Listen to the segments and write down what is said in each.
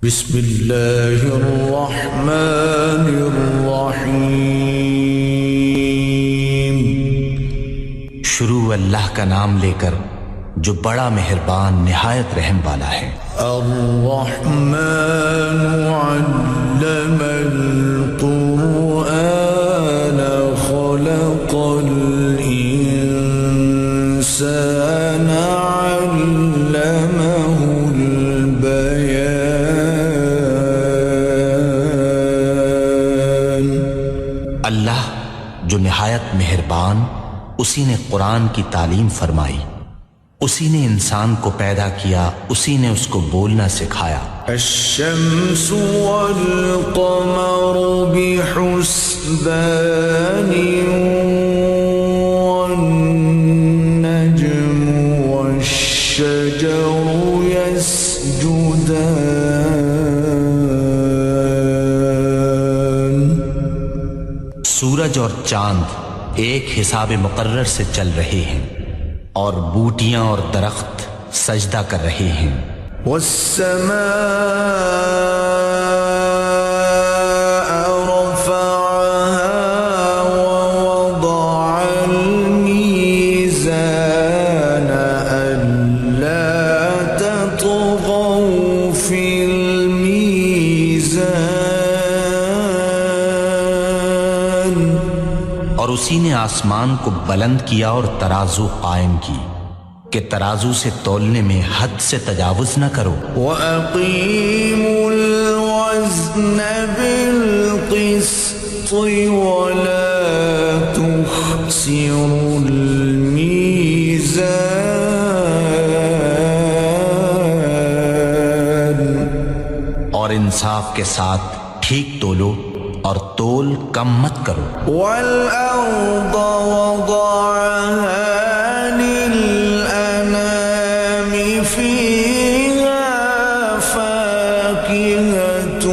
بسم اللہ الرحمن الرحیم۔ شروع اللہ کا نام لے کر جو بڑا مہربان نہایت رحم والا ہے۔ الرحمن علم القرآن خلق الإنسان علمه البيان۔ اللہ جو نہایت مہربان، اسی نے قرآن کی تعلیم فرمائی، اسی نے انسان کو پیدا کیا، اسی نے اس کو بولنا سکھایا۔ الشمس والقمر بحسبان والنجم والشجر يسجدان۔ سورج اور چاند ایک حساب مقرر سے چل رہے ہیں، اور بوٹیاں اور درخت سجدہ کر رہے ہیں۔ والسماء رفعها ووضع الميزان ألا تطغوا في الميزان۔ اور اسی نے آسمان کو بلند کیا اور ترازو قائم کی کہ ترازو سے تولنے میں حد سے تجاوز نہ کرو۔ وَأَقِيمُوا الْوَزْنَ بِالْقِسْطِ وَلَا تُخْسِرُوا الْمِيزَانَ۔ اور انصاف کے ساتھ ٹھیک تولو اور تول کم مت کرو۔ وَالْأَرْضَ وَضَعَهَا لِلْأَنَامِ فِيهَا فَاكِهَةٌ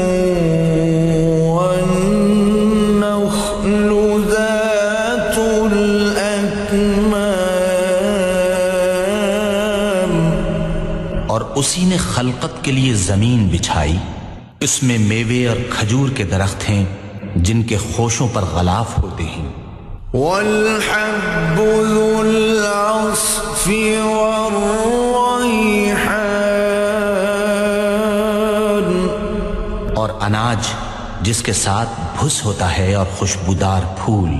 وَالنَّخْلُ ذَاتُ الْأَكْمَامِ۔ اور اسی نے خلقت کے لیے زمین بچھائی، اس میں میوے اور کھجور کے درخت ہیں جن کے خوشوں پر غلاف ہوتے ہیں۔ وَالْحَبُّ ذُو الْعَصْفِ وَالرَّيْحَانُ۔ اور اناج جس کے ساتھ بھس ہوتا ہے اور خوشبودار پھول۔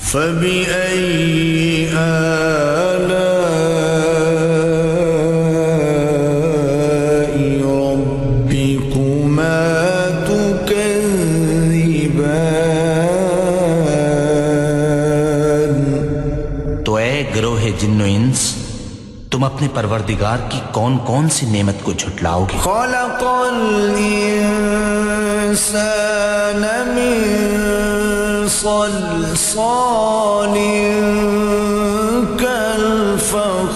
فَبِأَيِّ آلَاءِ رَبِّكُمَا تُكَذِّبَانِ۔ تو اے گروہ جن و انس، تم اپنے پروردگار کی کون کون سی نعمت کو جھٹلاؤ گے؟ خَلَقَ الْإِنسَانَ مِن صَلْصَالٍ كَالْفَخَّارِ۔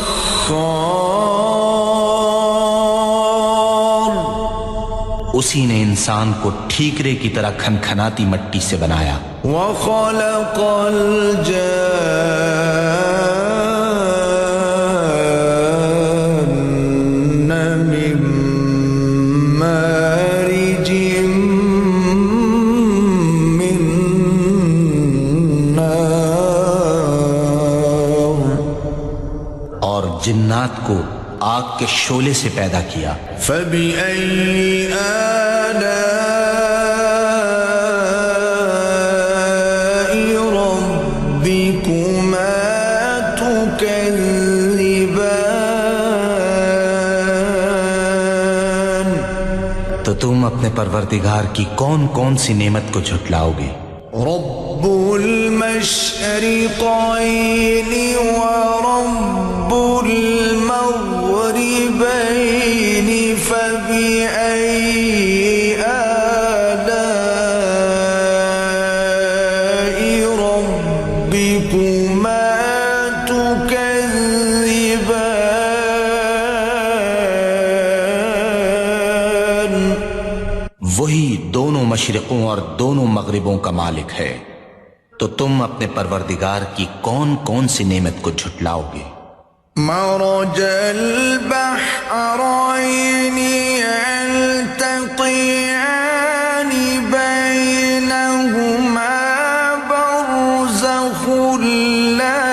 اسی نے انسان کو ٹھیکرے کی طرح کھنکھناتی مٹی سے بنایا۔ وَخَلَقَ الْجَانَّ مِن مَّارِجٍ مِّن نَّارٍ۔ اور جنات کو آگ کے شعلے سے پیدا کیا۔ فَبِأَيِّ آلَاءِ رَبِّكُمَا تُكَذِّبَانِ۔ تو تم اپنے پروردگار کی کون کون سی نعمت کو جھٹلاؤ گے؟ رب المشرقين ورب المغربين فبأي آلاء ربكما تكذبان۔ وہی دونوں مشرقوں اور دونوں مغربوں کا مالک ہے، تو تم اپنے پروردگار کی کون کون سی نعمت کو جھٹلاؤ گے؟ مرج البحرين يلتقيان بينهما برزخ لا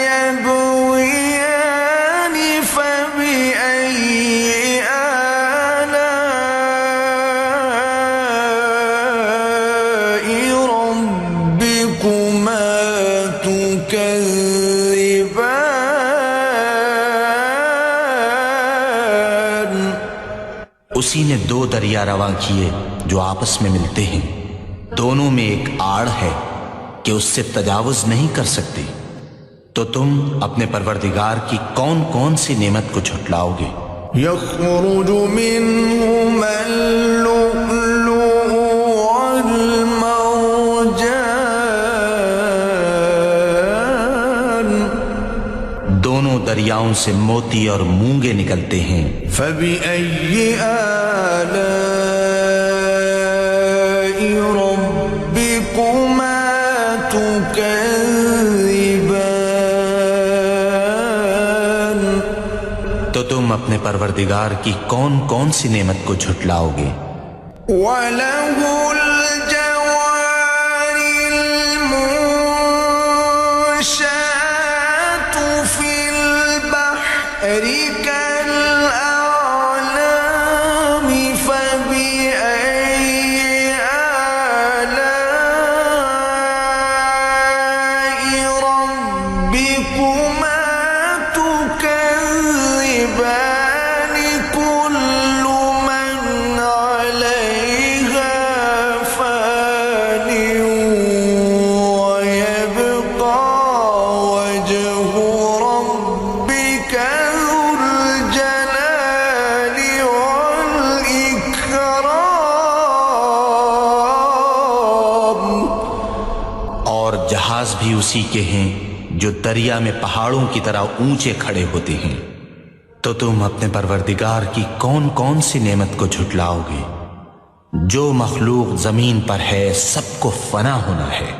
يبغيان فبأي آلاء ربكما تكذبان اسی نے دو دریا رواں کیے جو آپس میں ملتے ہیں، دونوں میں ایک آڑ ہے کہ اس سے تجاوز نہیں کر سکتے، تو تم اپنے پروردگار کی کون کون سی نعمت کو جھٹلاؤ گے؟ يخرج منهما اللؤلؤ والمرجان دونوں دریاؤں سے موتی اور مونگے نکلتے ہیں، فبأي آلاء ربكما تكذبان تو تم اپنے پروردگار کی کون کون سی نعمت کو جھٹلاؤ گے؟ وله الجوار المنشآت في البحر كالأعلام فبأي آلاء ربكما تكذبان كل من عليها فان ويبقى وجه ربك ذو الجلال والإكرام اور جہاز بھی اسی کے ہیں جو دریا میں پہاڑوں کی طرح اونچے کھڑے ہوتے ہیں، تو تم اپنے پروردگار کی کون کون سی نعمت کو جھٹلاؤ گے؟ جو مخلوق زمین پر ہے سب کو فنا ہونا ہے،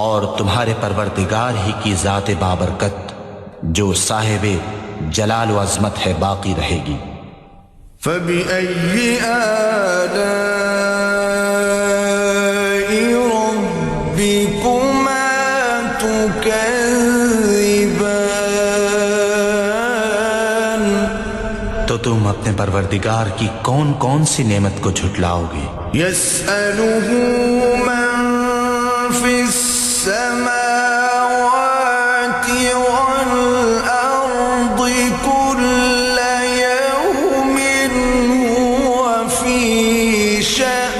اور تمہارے پروردگار ہی کی ذات بابرکت جو صاحب جلال و عظمت ہے باقی رہے گی۔ فبأي آلاء ربكما تكذبان تو تم اپنے پروردگار کی کون کون سی نعمت کو جھٹلاؤ گے؟ يسأله من في السماوات والأرض كل يوم هو في شأن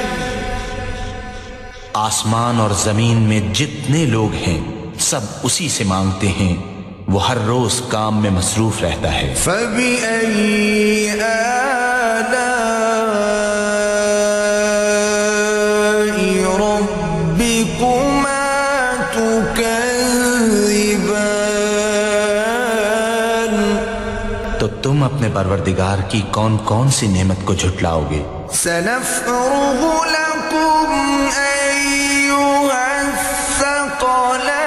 آسمان اور زمین میں جتنے لوگ ہیں سب اسی سے مانگتے ہیں، وہ ہر روز کام میں مصروف رہتا ہے۔ فبأي آلاء ربكما تكذبان تو تم اپنے پروردگار کی کون کون سی نعمت کو جھٹلاؤ گے؟ سنفرغ لكم أيها الثقلان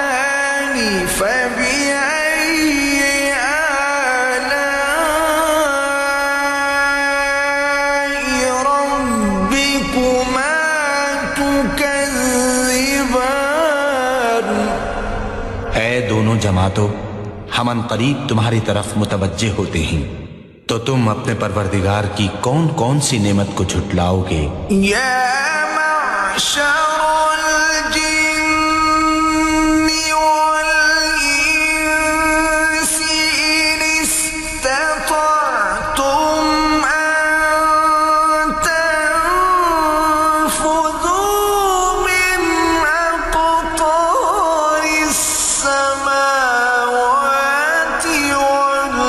فبأي آلاء ربكما تكذبان اے دونوں جماعتوں، ہم ان قریب تمہاری طرف متوجہ ہوتے ہیں، تو تم اپنے پروردگار کی کون کون سی نعمت کو جھٹلاؤ گے؟ يا معشر الجن والإنس إن استطعتم أن تنفذوا من أقطار السماوات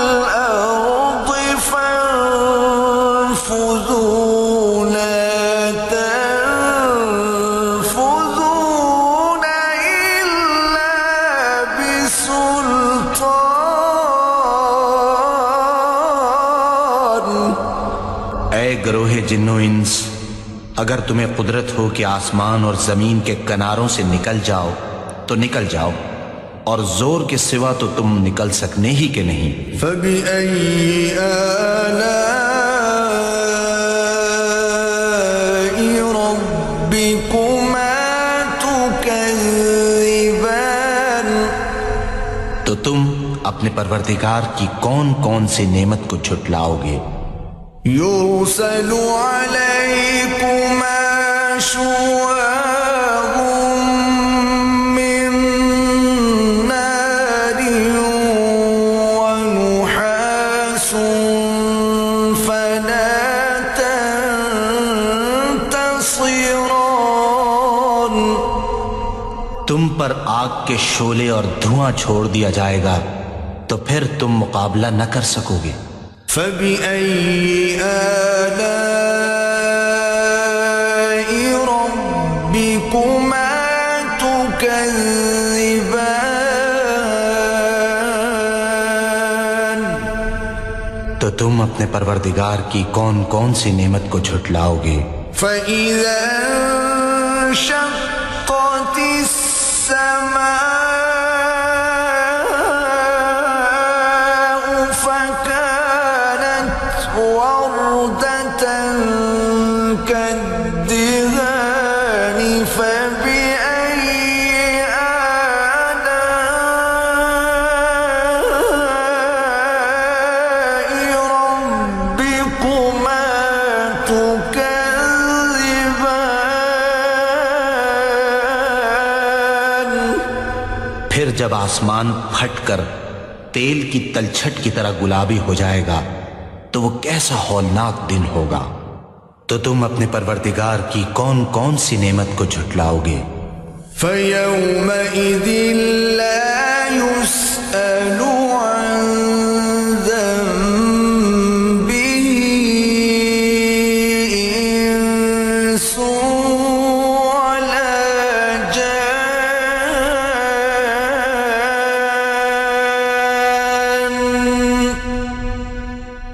والأرض فانفذوا لا تنفذون إلا بسلطان اے گروہ جن و انس، اگر تمہیں قدرت ہو کہ آسمان اور زمین کے کناروں سے نکل جاؤ تو نکل جاؤ، اور زور کے سوا تو تم نکل سکنے ہی کہ نہیں۔ فبأي آلاء ربكما تكذبان، تو تم اپنے پروردگار کی کون کون سی نعمت کو جھٹلاؤ گے؟ يرسل عليكما شواظ من نار ونحاس فلا تنتصران، تم پر آگ کے شعلے اور دھواں چھوڑ دیا جائے گا تو پھر تم مقابلہ نہ کر سکو گے۔ فبأي آلاء ربكما تكذبان، تو تم اپنے پروردگار کی کون کون سی نعمت کو جھٹلاؤ گے؟ فإذا انشقت السماء فكانت وردة كالدهان فبأي آلاء ربكما تكذبان، پھر جب آسمان پھٹ کر تیل کی تلچھٹ کی طرح گلابی ہو جائے گا تو وہ کیسا ہولناک دن ہوگا۔ تو تم اپنے پروردگار کی کون کون سی نعمت کو جھٹلاؤ گے؟ فَيَوْمَئِذٍ لَا يُسْأَلُ عَنْ ذَنبِهِ إِنسٌ وَلَا جَانٌّ،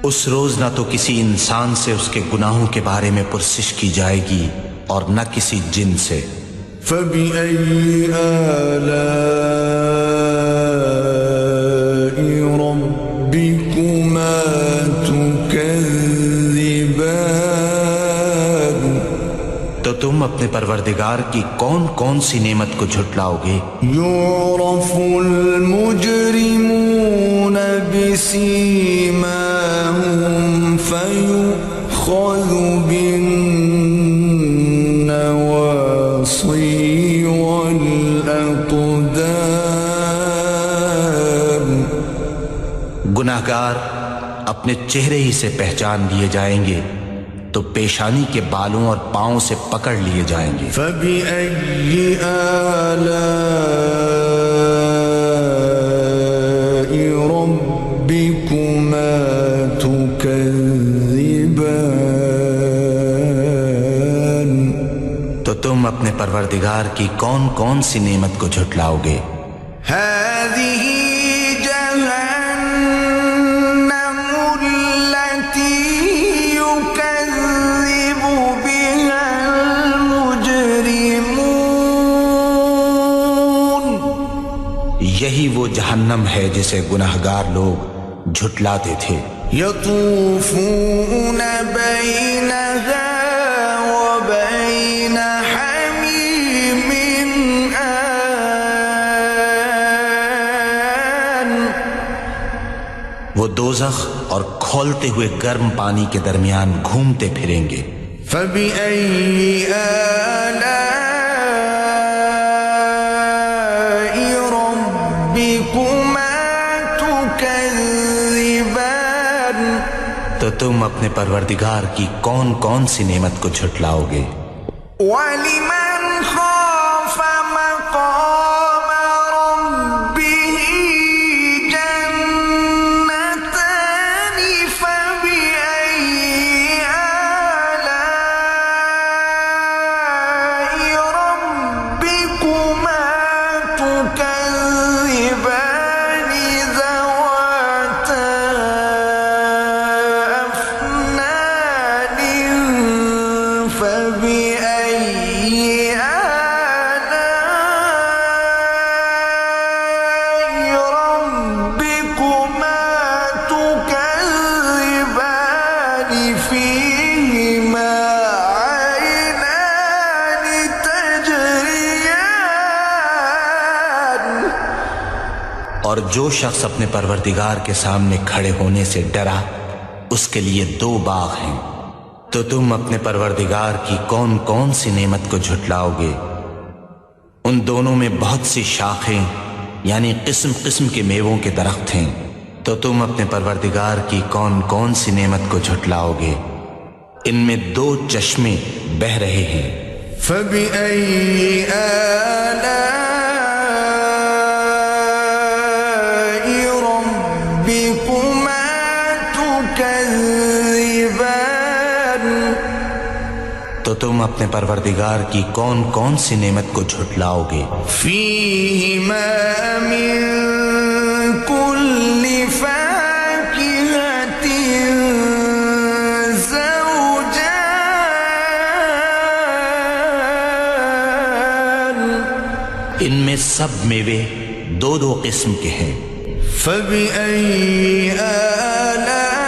اس روز نہ تو کسی انسان سے اس کے گناہوں کے بارے میں پرسش کی جائے گی اور نہ کسی جن سے۔ فَبِأَيِّ آلَاءِ رَبِّكُمَا تُكَذِّبَانِ، تو تم اپنے پروردگار کی کون کون سی نعمت کو جھٹلاؤ گے؟ يُعْرَفُ الْمُجْرِمُونَ بِسِيمَاهُمْ فَيُؤْخَذُ بِالنَّوَاصِي وَالْأَقْدَامِ، گناہگار اپنے چہرے ہی سے پہچان لیے جائیں گے تو پیشانی کے بالوں اور پاؤں سے پکڑ لیے جائیں گے۔ فَبِأَيِّ آلَاءِ رَبِّكُمَا تُكَذِّبَانِ، تو تم اپنے پروردگار کی کون کون سی نعمت کو جھٹلاؤ گے؟ هَذِهِ جَهَنَّمُ الَّتِي يُكَذِّبُ بِهَا الْمُجْرِمُونَ، یہی وہ جہنم ہے جسے گناہگار لوگ جھٹلاتے تھے۔ يَطُوفُونَ بَيْنَهَا وَبَيْنَ حَمِيمٍ آنٍ، وہ دوزخ اور کھولتے ہوئے گرم پانی کے درمیان گھومتے پھریں گے۔ فَبِأَيِّ آلَاءِ رَبِّكُمَا تُكَذِّبَانِ، تو تم اپنے پروردگار کی کون کون سی نعمت کو جھٹلاؤ گے؟ وَلِمَنْ خَافَ مَقَامَ رَبِّهِ جَنَّتَانِ فَبِأَيِّ آلَاءِ رَبِّكُمَا تُكَذِّبَانِ ذَوَاتَا أَفْنَانٍ فَبِأَيِّ آلَاءِ اور جو شخص اپنے پروردگار کے سامنے کھڑے ہونے سے ڈرا اس کے لیے 2 باغ ہیں۔ تو تم اپنے پروردگار کی کون کون سی نعمت کو جھٹلاؤ گے؟ ان دونوں میں بہت سی شاخیں یعنی قسم قسم کے میووں کے درخت ہیں۔ تو تم اپنے پروردگار کی کون کون سی نعمت کو جھٹلاؤ گے؟ ان میں 2 چشمے بہہ رہے ہیں۔ فَبِأَيِّ آلَاءِ رَبِّكُمَا تُكَذِّبَانِ؟ تو تم اپنے پروردگار کی کون کون سی نعمت کو جھٹلاؤ گے؟ فِيهِمَا مِن كُلِّ فَاكِهَةٍ زَوْجَانِ؟ ان میں سب میوے 2 قسم کے ہیں۔ فَبِأَيِّ آلَاءِ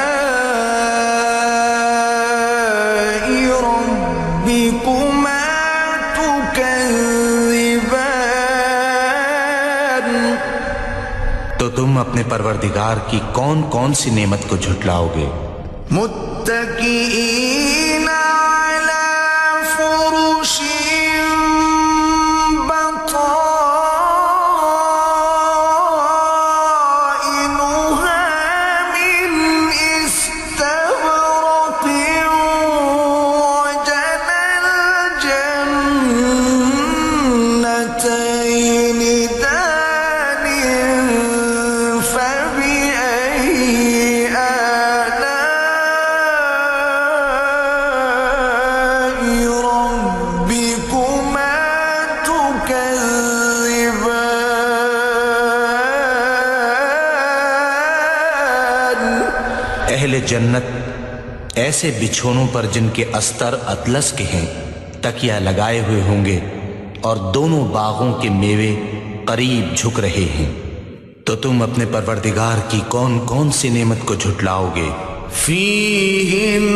رَبِّكُمَا تُكَذِّبَانِ؟ تو تم اپنے پروردگار کی کون کون سی نعمت کو جھٹلاؤ گے؟ متكئين على فرش بطائنها من استبرق وجنى الجنتين دان فبأي آلاء ربكما تكذبان؟ اہل جنت ایسے بچھونوں پر جن کے استر اطلس کے ہیں تکیہ لگائے ہوئے ہوں گے، اور دونوں باغوں کے میوے قریب جھک رہے ہیں۔ تو تم اپنے پروردگار کی کون کون سی نعمت کو جھٹلاؤ گے؟ فِيهِنَّ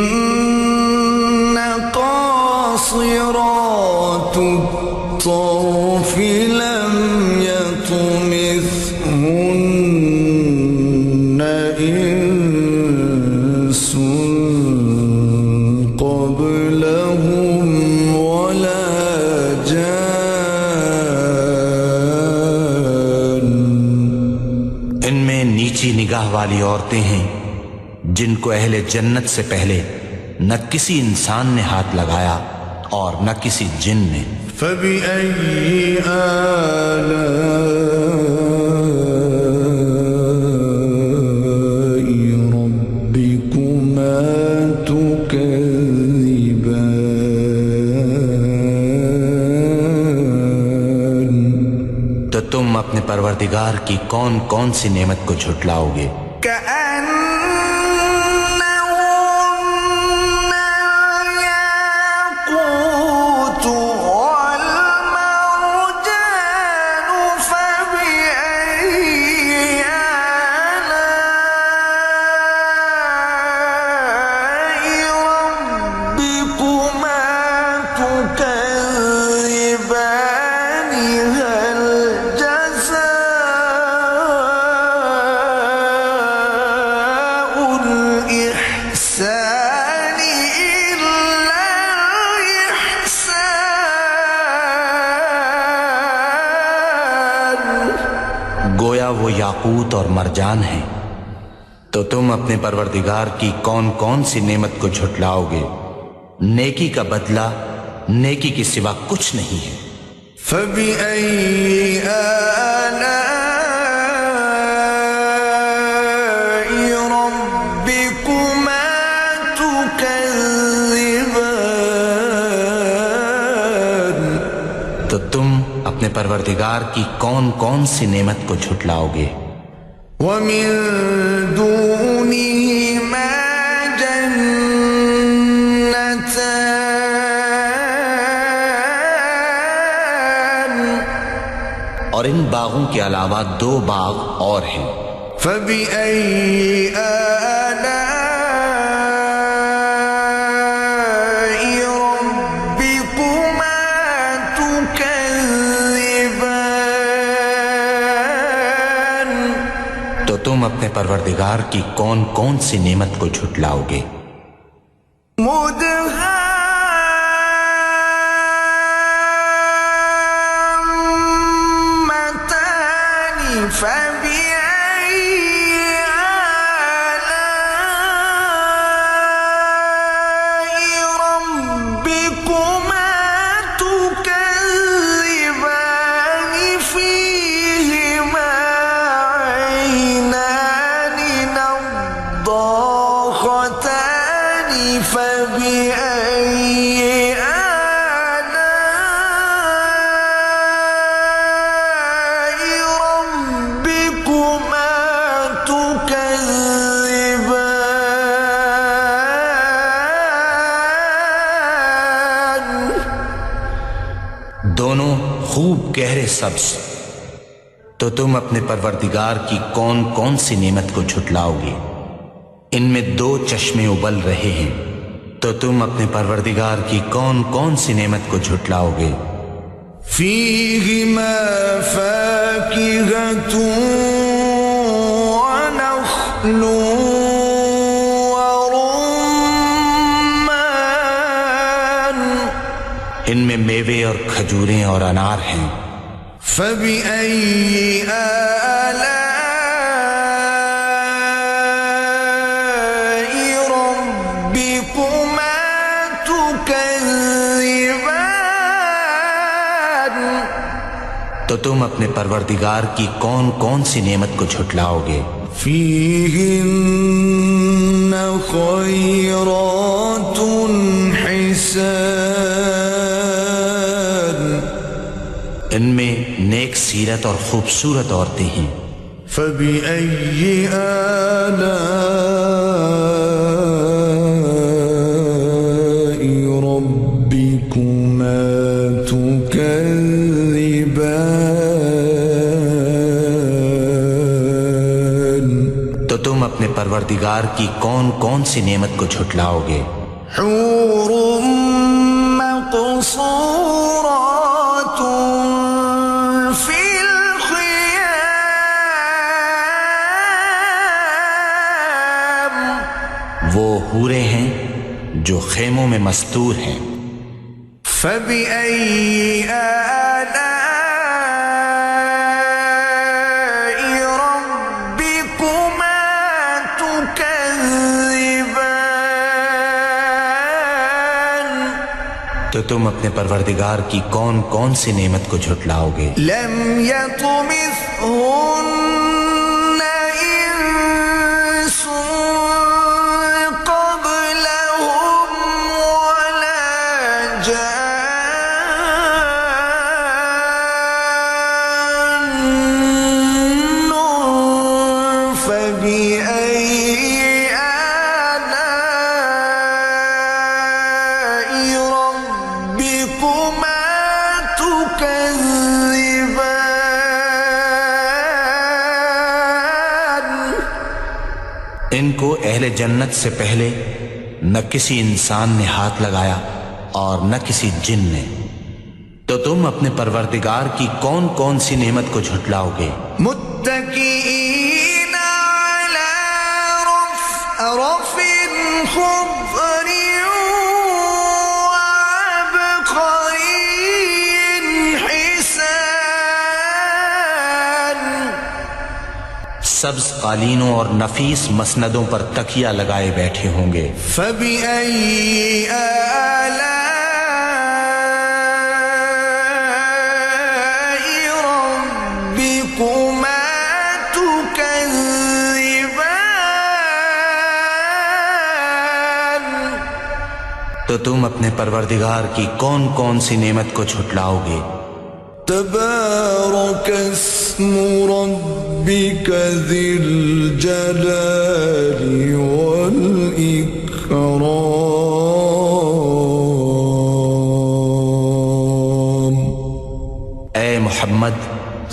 قَاصِرَاتُ الطَّرْفِ لَمْ يَطْمِثْهُنَّ إِنسٌ قَبْلَهُمْ وَلَا جَانٌّ۔ ان میں نیچی نگاہ والی عورتیں ہیں جن کو اہل جنت سے پہلے نہ کسی انسان نے ہاتھ لگایا اور نہ کسی جن نے۔ فَبِأَيِّ آلَاءِ رَبِّكُمَا تُكَذِّبَانِ؟ تو تم اپنے پروردگار کی کون کون سی نعمت کو جھٹلاؤ گے؟ كأنهن الياقوت والمرجان فبأي آلاء ربكما تكذبان؟ هل جزاء الإحسان إلا الإحسان؟ گویا وہ یاقوت اور مرجان ہیں۔ تو تم اپنے پروردگار کی کون کون سی نعمت کو جھٹلاؤ گے؟ نیکی کا بدلہ نیکی کے سوا کچھ نہیں ہے۔ فَبِأَيِّ آلَاءِ رَبِّكُمَا تُكَذِّبَانِ؟ تو تم اپنے پروردگار کی کون کون سی نعمت کو جھٹلاؤ گے؟ وَمِن دُونِهِمَا جَنَّتَانِ؟ اور ان باغوں کے علاوہ 2 باغ اور ہیں۔ فَبِأَيِّ آلَاءِ رَبِّكُمَا تُكَذِّبَانِ؟ اپنے پروردگار کی کون کون سی نعمت کو جھٹلاؤ گے؟ مدهامتان فبأي آلاء ربكما تكذبان فيهما عينان نضاختان فبأي آلاء ربكما تكذبان دونوں خوب گہرے سبز، تو تم اپنے پروردگار کی کون کون سی نعمت کو جھٹلاؤ گے؟ ان میں دو چشمے ابل رہے ہیں، تو تم اپنے پروردگار کی کون کون سی نعمت کو جھٹلاؤ گے؟ فيهما فاكهة ونخل ورمان ان میں میوے اور کھجوریں اور انار ہیں۔ فبأي آلاء ربكما تكذبان تو تم اپنے پروردگار کی کون کون سی نعمت کو جھٹلاؤ گے؟ فيهن خيرات حسان ان میں نیک سیرت اور خوبصورت عورتیں ہیں۔ فبأي آلاء ربكما تكذبان تو تم اپنے پروردگار کی کون کون سی نعمت کو جھٹلاؤ گے؟ حور مقصورات في الخيام وہ حوریں ہیں جو خیموں میں مستور ہیں۔ فبأي آلاء ربكما تكذبان تو تم اپنے پروردگار کی کون کون سی نعمت کو جھٹلاؤ گے؟ لم يطمثهن إنس قبلهم ولا جان فبأي آلاء ربكما تكذبان ان کو اہل جنت سے پہلے نہ کسی انسان نے ہاتھ لگایا اور نہ کسی جن نے، تو تم اپنے پروردگار کی کون کون سی نعمت کو جھٹلاؤ گے؟ متكئين على رفرف خضر وعبقري حسان سبز قالینوں اور نفیس مسندوں پر تکیہ لگائے بیٹھے ہوں گے۔ فبأي آلاء ربكما تكذبان تو تم اپنے پروردگار کی کون کون سی نعمت کو جھٹلاؤ گے؟ تبارك اسم ربك ذي الجلال والإكرام اے محمد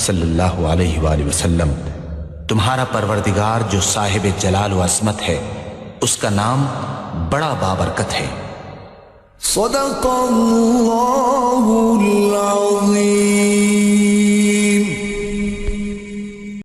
صلی اللہ علیہ وآلہ وسلم، تمہارا پروردگار جو صاحب جلال و عظمت ہے، اس کا نام بڑا بابرکت ہے۔ صدق اللہ